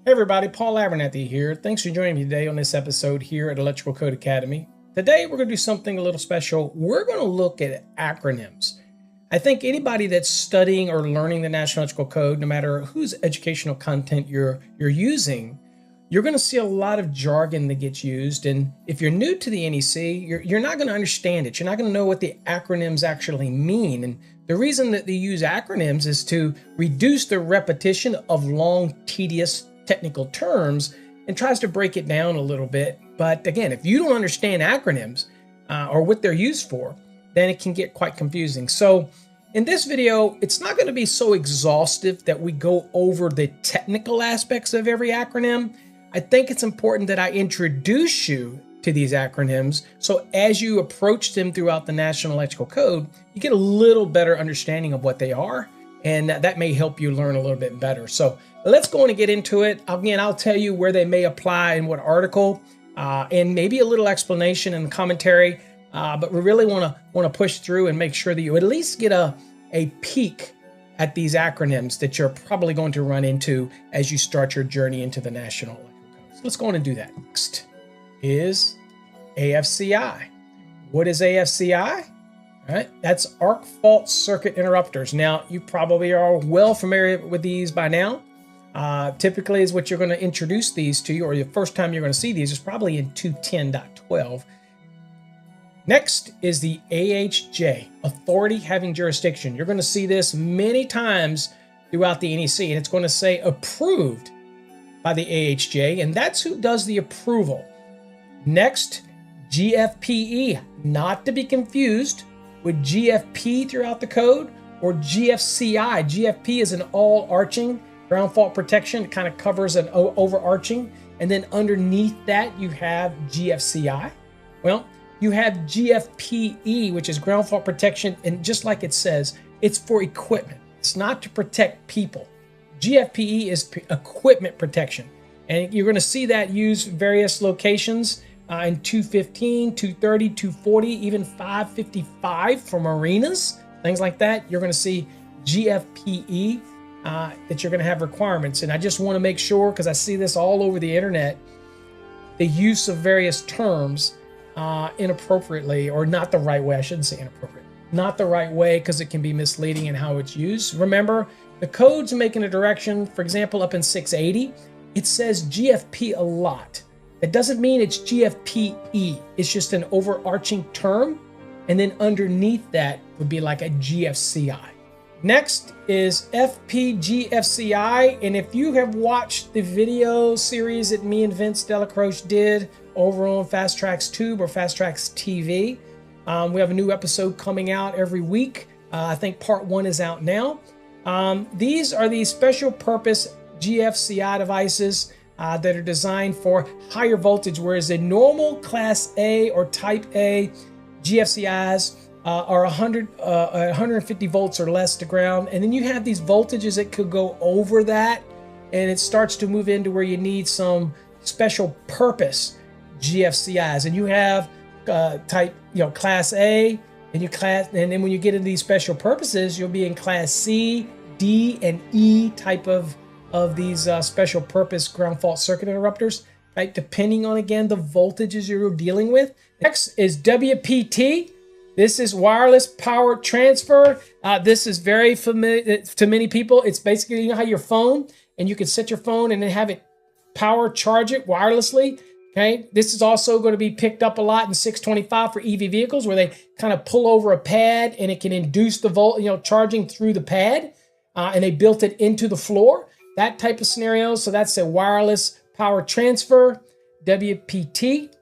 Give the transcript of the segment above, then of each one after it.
Hey everybody, Paul Abernathy here. Thanks for joining me today on this episode here at Electrical Code Academy. Today we're going to do something a little special. We're going to look at acronyms. I think anybody that's studying or learning the National Electrical Code, no matter whose educational content you're using, you're going to see a lot of jargon that gets used. And if you're new to the NEC, you're not going to understand it. You're not going to know what the acronyms actually mean. And the reason that they use acronyms is to reduce the repetition of long, tedious technical terms and tries to break it down a little bit. But again, if you don't understand acronyms or what they're used for, then it can get quite confusing. So in this video, it's not going to be so exhaustive that we go over the technical aspects of every acronym. I think it's important that I introduce you to these acronyms, so as you approach them throughout the National Electrical Code, you get a little better understanding of what they are, and that may help you learn a little bit better. So let's go on and get into it. Again, I'll tell you where they may apply in what article, and maybe a little explanation and commentary, but we really want to push through and make sure that you at least get a peek at these acronyms that you're probably going to run into as you start your journey into the National Electrical Code. So let's go on and do that. Next is AFCI. What is AFCI? All right, that's arc fault circuit interrupters. Now, you probably are well familiar with these by now. Typically is what you're going to introduce these to you, or the first time you're going to see these is probably in 210.12. Next is the AHJ, authority having jurisdiction. You're going to see this many times throughout the NEC, and it's going to say approved by the AHJ, and that's who does the approval. Next, GFPE, not to be confused with GFP throughout the code or GFCI. GFP is an all-arching ground fault protection. It kind of covers an overarching. And then underneath that, you have GFCI. Well, you have GFPE, which is ground fault protection. And just like it says, it's for equipment. It's not to protect people. GFPE is equipment protection. And you're going to see that used various locations in 215, 230, 240, even 555 for marinas, things like that. You're going to see GFPE that you're going to have requirements. And I just want to make sure, because I see this all over the internet, the use of various terms inappropriately, or not the right way. I shouldn't say inappropriate. Not the right way, because it can be misleading in how it's used. Remember, the code's making a direction. For example, up in 680, it says GFP a lot. That doesn't mean it's GFPE. It's just an overarching term. And then underneath that would be like a GFCI. Next is FPGFCI. And if you have watched the video series that me and Vince Delacroce did over on Fast Tracks Tube or Fast Tracks TV, we have a new episode coming out every week. I think part 1 is out now. These are the special purpose GFCI devices that are designed for higher voltage, whereas the normal Class A or Type A GFCIs are 150 volts or less to ground. And then you have these voltages that could go over that, and it starts to move into where you need some special purpose GFCIs. And you have type, Class A, and then when you get into these special purposes, you'll be in Class C, D, and E type of these special purpose ground fault circuit interrupters, right? Depending on, again, the voltages you're dealing with. Next is WPT. This is wireless power transfer. This is very familiar to many people. It's basically, you know how your phone, and you can set your phone and then have it power charge it wirelessly. Okay. This is also going to be picked up a lot in 625 for EV vehicles, where they kind of pull over a pad and it can induce the volt, charging through the pad, and they built it into the floor. That type of scenario. So that's a wireless power transfer, WPT.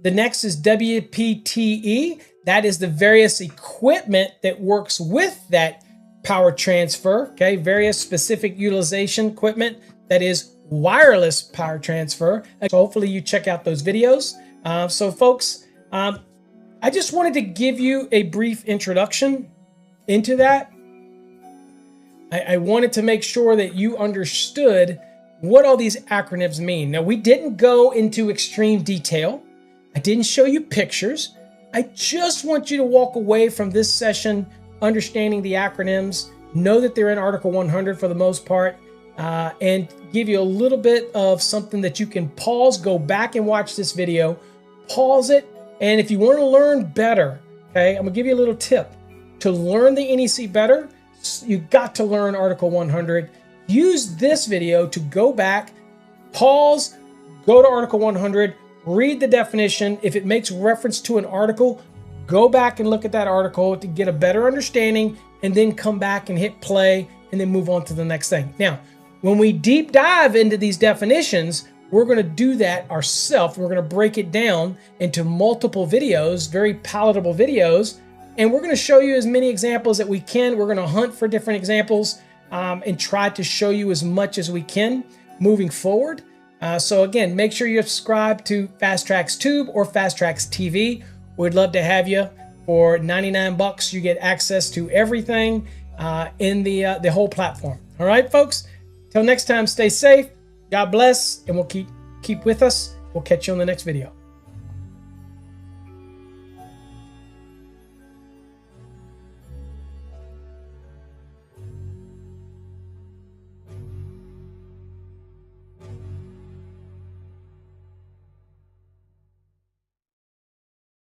The next is WPTE. That is the various equipment that works with that power transfer. Okay, various specific utilization equipment that is wireless power transfer. So hopefully you check out those videos. So folks, I just wanted to give you a brief introduction into that. I wanted to make sure that you understood what all these acronyms mean. Now, we didn't go into extreme detail. I didn't show you pictures. I just want you to walk away from this session understanding the acronyms, know that they're in Article 100 for the most part, and give you a little bit of something that you can pause, go back and watch this video, pause it. And if you want to learn better, okay, I'm gonna give you a little tip. To learn the NEC better, you got to learn Article 100. Use this video to go back, pause, go to Article 100, read the definition. If it makes reference to an article, go back and look at that article to get a better understanding, and then come back and hit play and then move on to the next thing. Now, when we deep dive into these definitions, we're going to do that ourselves. We're going to break it down into multiple videos, very palatable videos, and we're going to show you as many examples that we can. We're going to hunt for different examples and try to show you as much as we can moving forward. So again, make sure you subscribe to Fast Tracks Tube or Fast Tracks TV. We'd love to have you. For 99 bucks, you get access to everything in the whole platform. All right, folks. Till next time, stay safe. God bless, and we'll keep with us. We'll catch you on the next video.